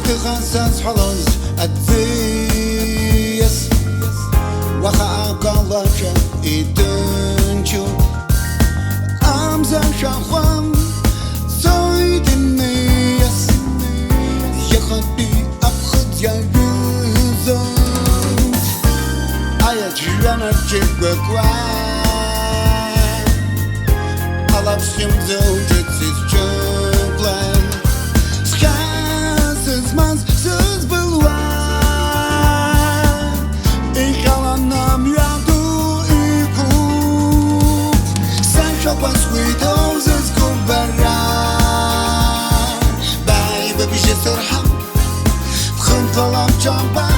تخصص حلوز الزيس وخاك الله إتنشو أمزا شخوام زايد النيس يخطي أبخد يا رزان آيات جوانا جبكوان الله всем заучится с чуклан Сказыз маз сөз былуан И қаланам яду и клуб Саншалпас уйдозыз кубаран Бай бабиже сырхам Вхын қалам чампан